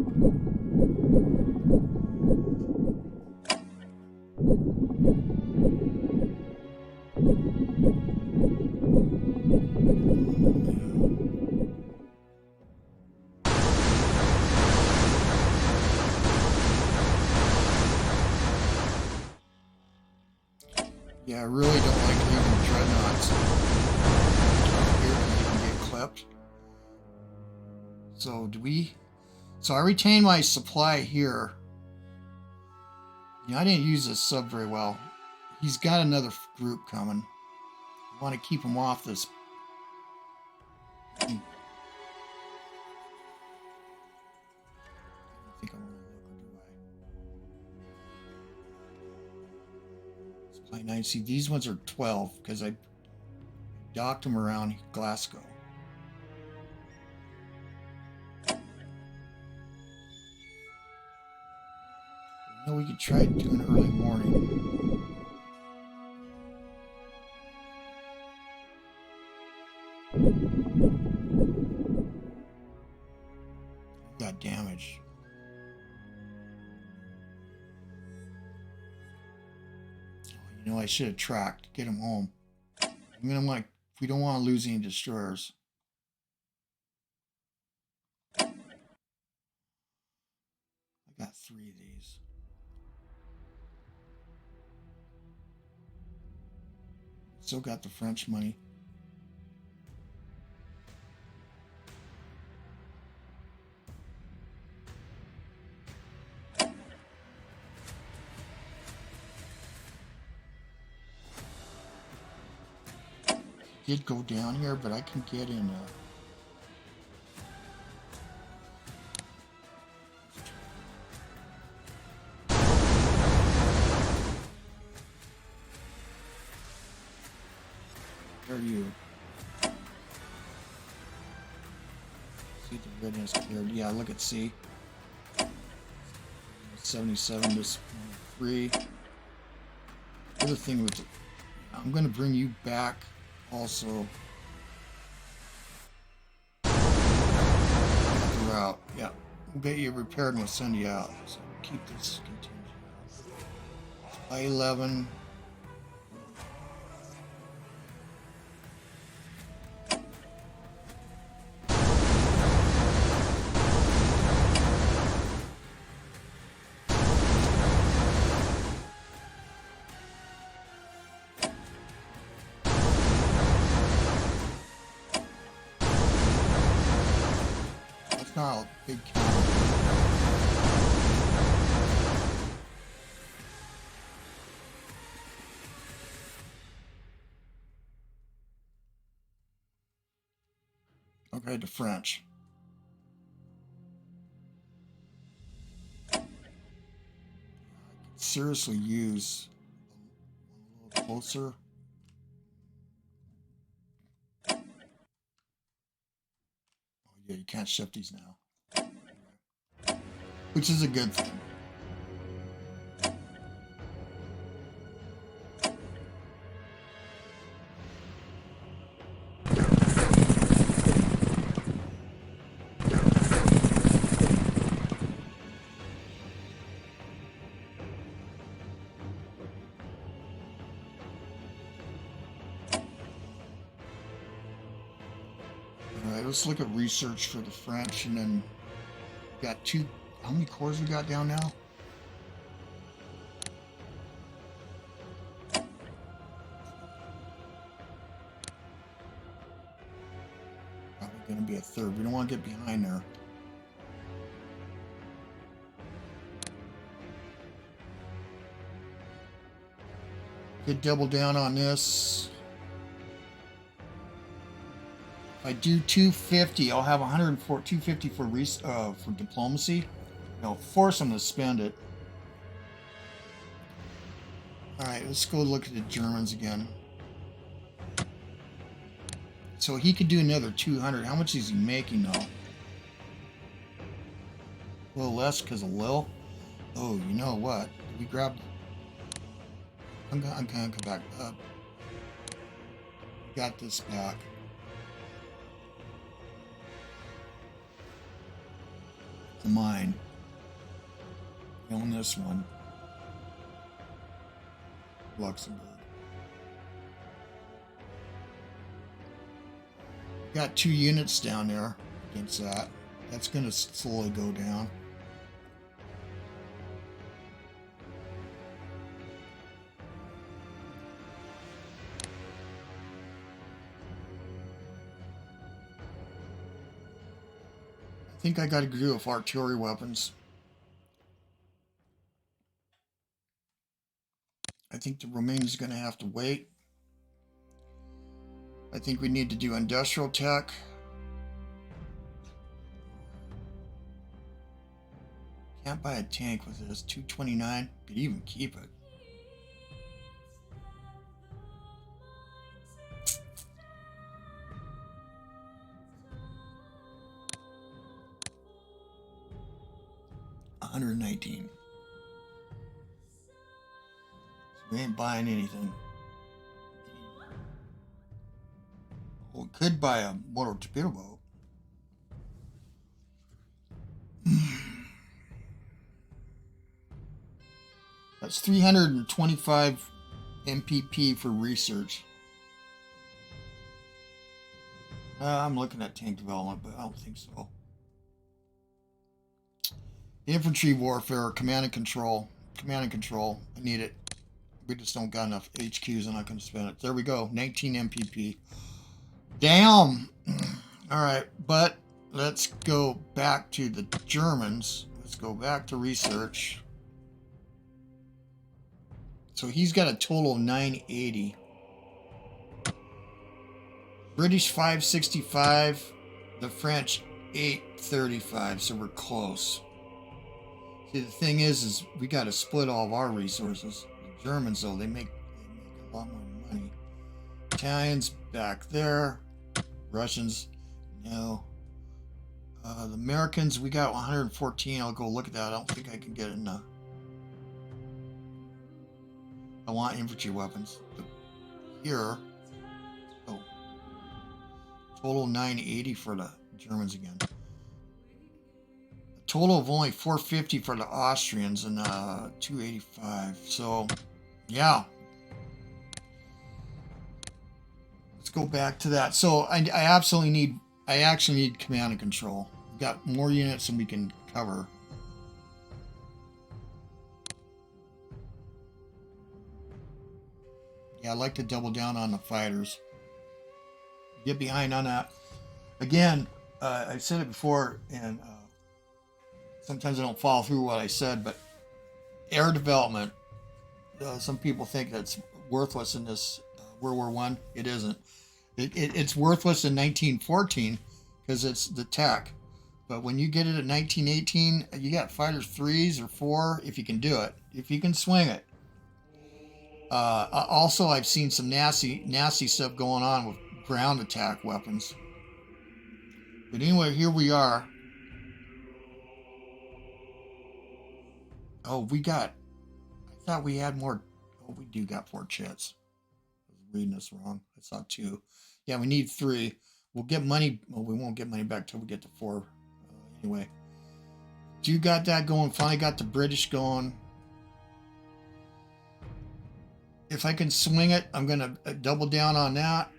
Yeah, I really don't like leaving dreadnoughts here because they can get clipped. So So I retain my supply here. I didn't use this sub very well. He's got another group coming. I want to keep him off this. I think I want to look, or do I? Supply 9. See, these ones are 12 because I docked them around Glasgow. We could try doing early morning. Got damaged. Oh, you know, I should have tracked. Get him home. I'm gonna want. We don't want to lose any destroyers. I got 3 of these. Still got the French money. Did go down here, but I can get in. Where are you? See the redness cleared. Yeah, look at C. 77 to 3. Other thing with it, I'm going to bring you back also. Route. Yeah. We'll get you repaired and we'll send you out. So keep this contingent. I-11. Not a big count. Okay, to French. I could seriously use a little closer. Yeah, you can't shift these now, which is a good thing. Let's look at research for the French, and then got 2. How many cores we got down now? Probably going to be a 3rd. We don't want to get behind there. Could double down on this. If I do 250, I'll have 250 for diplomacy. I'll force them to spend it. All right, let's go look at the Germans again. So he could do another 200. How much is he making though? A little less because of Lil. Oh, you know what? We grabbed. I'm gonna come back up. Got this back. Mine. We own this one. Luxembourg. Got 2 units down there against that. That's going to slowly go down. I think I got to do with artillery weapons. I think the Romanians are going to have to wait. I think we need to do industrial tech. Can't buy a tank with this. 229. Could even keep it. $119. So we ain't buying anything. Well, it could buy a motor torpedo boat. That's 325 MPP for research. I'm looking at tank development, but I don't think so. Infantry warfare, command and control. Command and control. I need it. We just don't got enough HQs and I can spend it. There we go. 19 MPP. Damn. All right, but let's go back to the Germans. Let's go back to research. So he's got a total of 980. British 565, the French 835, so we're close. See, the thing is we got to split all of our resources. The Germans, though, they make a lot more money. Italians back there. Russians, no. The Americans, we got 114. I'll go look at that. I don't think I can get it enough. I want infantry weapons. But here, oh, total 980 for the Germans again. A total of only 450 for the Austrians and 285. So, yeah. Let's go back to that. So I actually need command and control. We've got more units than we can cover. Yeah, I'd like to double down on the fighters. Get behind on that. Again, I've said it before, and sometimes I don't follow through what I said, but air development, some people think that's worthless in this World War I. It isn't. It's worthless in 1914 because it's the tech. But when you get it at 1918, you got fighters 3s or 4 if you can do it, if you can swing it. Also, I've seen some nasty stuff going on with ground attack weapons. But anyway, here we are. Oh, I thought we had more. Oh, we do got 4 chits. I was reading this wrong. I saw 2. Yeah, we need 3. We'll get money. Well, we won't get money back till we get to 4. Anyway. You got that going. Finally got the British going. If I can swing it, I'm going to double down on that.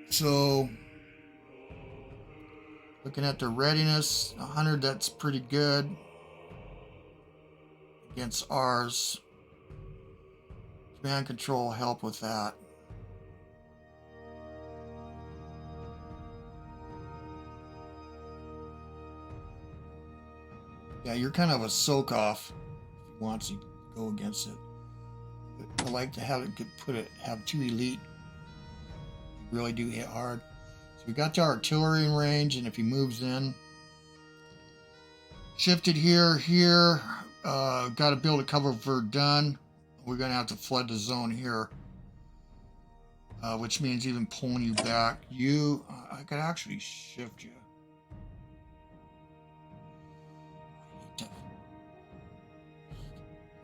So, looking at the readiness, 100, that's pretty good. Against ours. Command control help with that. Yeah, you're kind of a soak off if you want to go against it. I like to have it have 2 elite. You really do hit hard. So we got the artillery in range, and if he moves in, shifted here. Got to build a cover for Verdun. We're gonna have to flood the zone here, which means even pulling you back. I could actually shift you.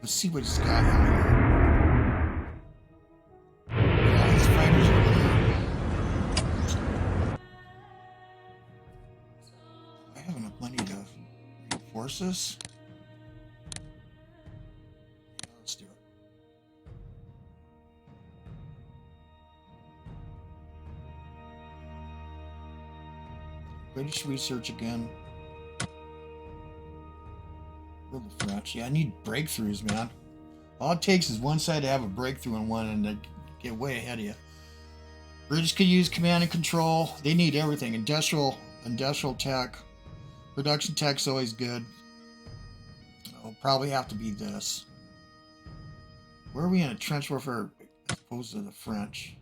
Let's see what he's got here. Yeah, his fighters are good. I have enough money to reinforce this. Yeah, let's do it. British research again. The French. Yeah, I need breakthroughs, man. All it takes is one side to have a breakthrough in one and to get way ahead of you. British could use command and control. They need everything. Industrial tech. Production tech's always good. It'll probably have to be this. Where are we in a trench warfare as opposed to the French?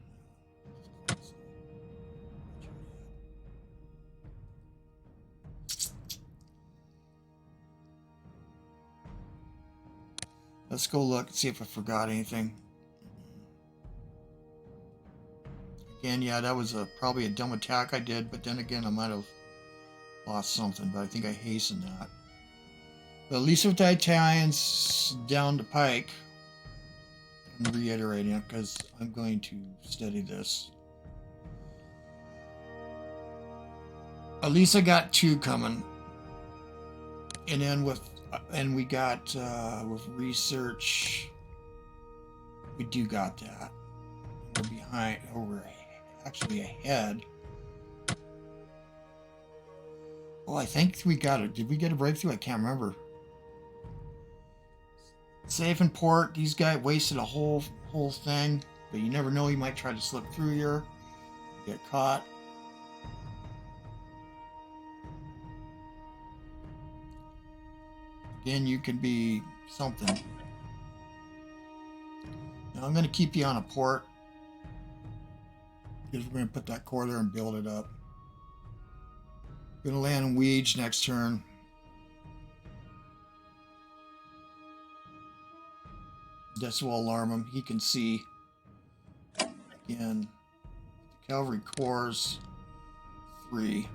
Let's go look and see if I forgot anything. Again, yeah, that was probably a dumb attack I did, but then again, I might have lost something, but I think I hastened that. But at least with the Italians down the pike, I'm reiterating it because I'm going to study this. At least I got 2 coming. And then we got with research, we do got that. We're behind, or we're actually ahead. Oh, I think we got it. Did we get a breakthrough? I can't remember. Safe in port. These guys wasted a whole thing, but you never know. You might try to slip through here, get caught. Again, you could be something. Now I'm going to keep you on a port because we're going to put that core there and build it up. Going to land in Weege next turn. This will alarm him. He can see. Again, the cavalry corps 3.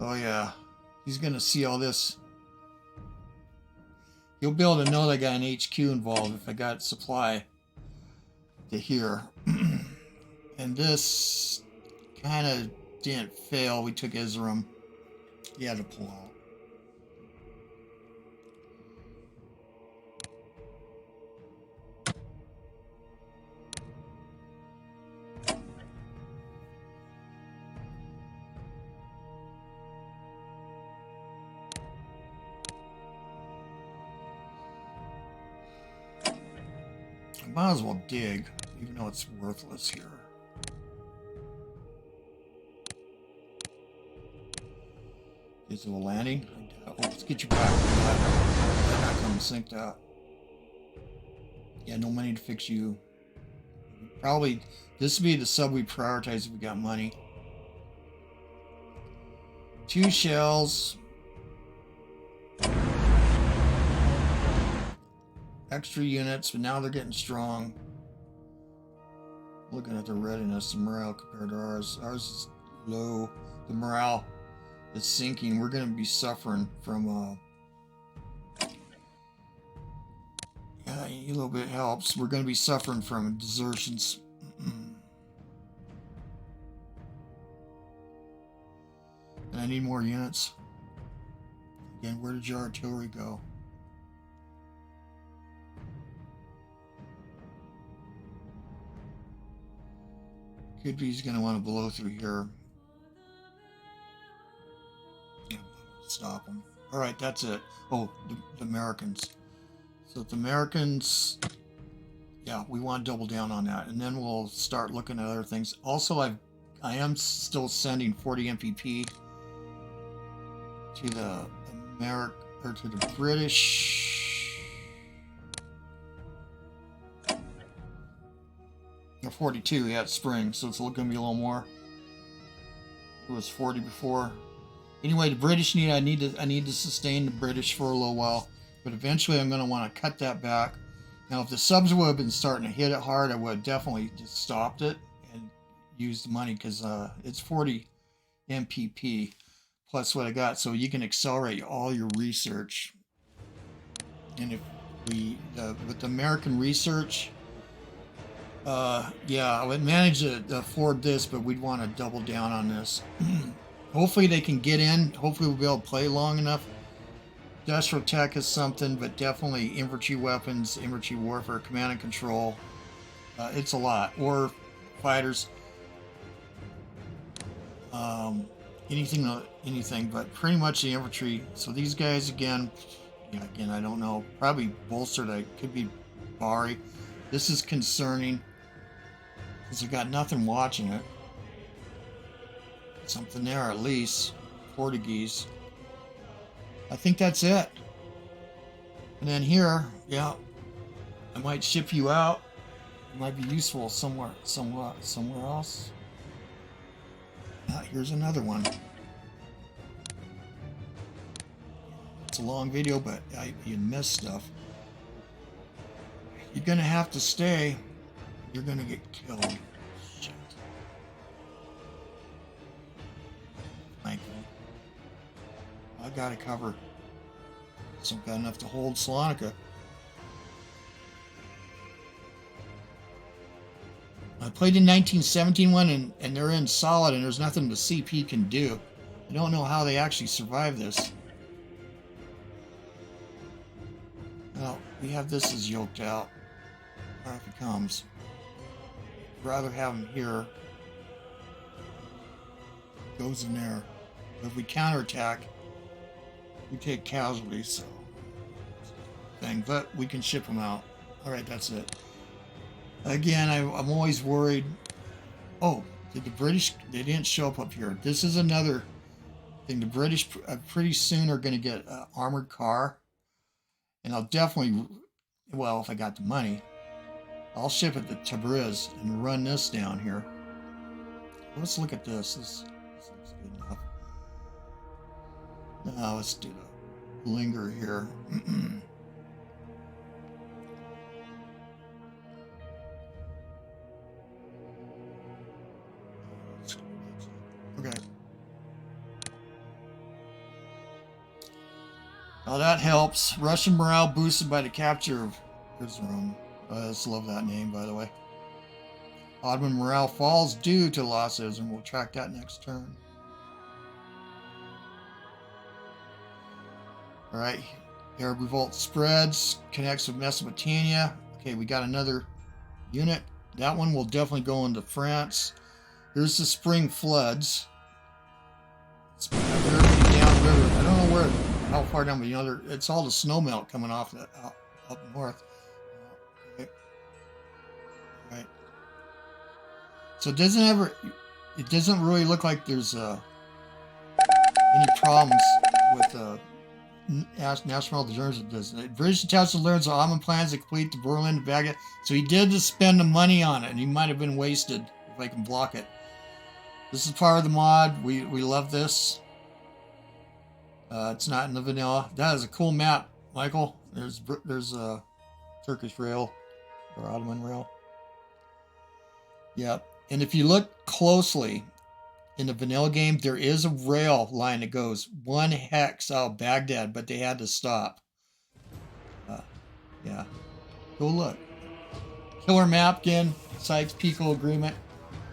Oh yeah, he's going to see all this. He'll be able to know I got an HQ involved if I got supply to here. And this kind of didn't fail. We took Isram. He had to pull out. Might as well dig, even though it's worthless here. Is it a landing? Oh, let's get you back. They're not coming synced out. Yeah, no money to fix you. Probably, this would be the sub we prioritize if we got money. 2 shells. Extra units, but now they're getting strong. Looking at the readiness, the morale compared to ours. Ours is low. The morale is sinking. We're going to be suffering from yeah, a little bit helps. We're going to be suffering from desertions. And I need more units. Again, where did your artillery go? Could be he's going to want to blow through here. Yeah, stop him. All right, that's it. Oh, the Americans. So the Americans, yeah, we want to double down on that, and then we'll start looking at other things. Also, I am still sending 40 MPP to the to the British. 42, yeah, it's spring, so it's going to be a little more. It was 40 before. Anyway, the British I need to sustain the British for a little while, but eventually I'm going to want to cut that back. Now, if the subs would have been starting to hit it hard, I would have definitely just stopped it and used the money, because it's 40 MPP plus what I got, so you can accelerate all your research. And if we with the American research, yeah, I would manage to afford this, but we'd want to double down on this. Hopefully they can get in. Hopefully we'll be able to play long enough. Industrial tech is something, but definitely infantry weapons, infantry warfare, command and control. It's a lot. Or fighters. Anything, but pretty much the infantry. So these guys, again, I don't know. Probably bolstered. I could be Bari. This is concerning, because I got nothing watching it. Something there at least. Portuguese. I think that's it. And then here, yeah, I might ship you out. It might be useful somewhere else. Here's another one. It's a long video, but you miss stuff. You're gonna have to stay. You're gonna get killed. Shit. Thankful. I got it covered. So I've got enough to hold Salonika. I played the 1917 one, and they're in solid, and there's nothing the CP can do. I don't know how they actually survive this. Well, we have this as yoked out. If it comes. I'd rather have him here. Goes in there. But if we counterattack, we take casualties, so but we can ship them out. Alright, that's it. Again, I'm always worried. Oh, did the British, they didn't show up here. This is another thing. The British pretty soon are going to get an armored car. And I'll definitely, well, if I got the money, I'll ship it to Tabriz and run this down here. Let's look at this. This looks good enough. Now let's do the linger here. Okay. Now that helps. Russian morale boosted by the capture of Erzurum. I just love that name, by the way. Ottoman morale falls due to losses, and we'll track that next turn. Alright. Arab Revolt spreads, connects with Mesopotamia. Okay, we got another unit. That one will definitely go into France. Here's the spring floods. It's downriver. I don't know how far down, but you know, it's all the snow melt coming off up north. Okay. Right. So it doesn't really look like there's any problems with national deterrence of this. The British intelligence learns the Ottoman plans to complete the Berlin to Baghdad. So he did just spend the money on it, and he might have been wasted if I can block it. This is part of the mod. We love this. It's not in the vanilla. That is a cool map, Michael. There's a Turkish rail or Ottoman rail. Yep. And if you look closely in the vanilla game, there is a rail line that goes 1 hex out of Baghdad, but they had to stop. Yeah. Go look. Killer map again. Sykes-Picot Agreement.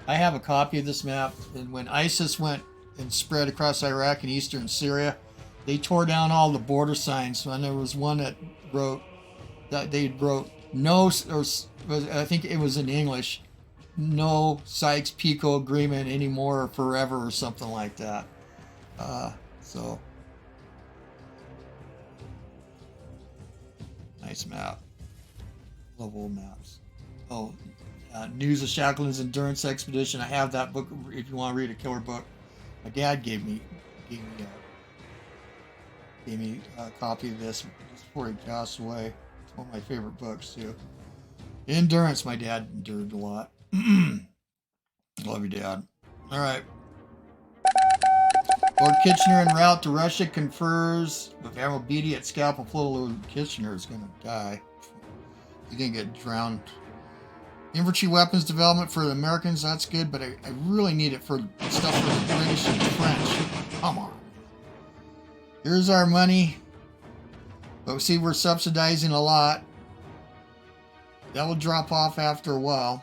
I have a copy of this map, and when ISIS went and spread across Iraq and eastern Syria, they tore down all the border signs. And there was one that they wrote no, or I think it was in English, no Sykes-Picot Agreement anymore or forever or something like that. So nice map. Love old maps. Oh. News of Shackleton's Endurance Expedition. I have that book if you want to read a killer book. My dad gave me a copy of this just before he passed away. It's one of my favorite books too. Endurance, my dad endured a lot. Love your dad. All right. Lord Kitchener en route to Russia confers with Admiral Beatty at Scalpel Flow. Lord Kitchener is going to die. He's going to get drowned. Infantry weapons development for the Americans, that's good, but I really need it for stuff for the British and the French. Come on. Here's our money. But we see we're subsidizing a lot. That will drop off after a while.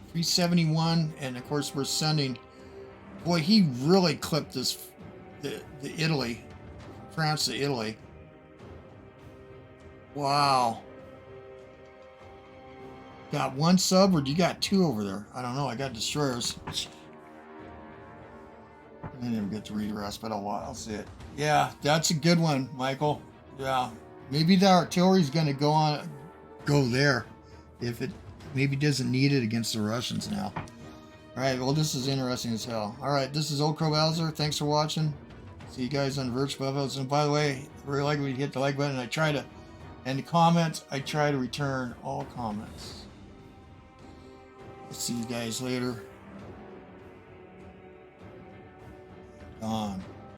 371, and of course we're sending... Boy, he really clipped this, the Italy, France to Italy. Wow. Got one sub, or do you got two over there? I don't know. I got destroyers. I didn't even get to read the rest, but I'll see it. Yeah, that's a good one, Michael. Yeah, maybe the artillery's going to go there, if it maybe doesn't need it against the Russians now. All right. Well, this is interesting as hell. All right, this is OldCrowBalthazor. Thanks for watching. See you guys on Virtual Buffos. And by the way, I really like when you hit the like button. And the comments, I try to return all comments. See you guys later. Gone.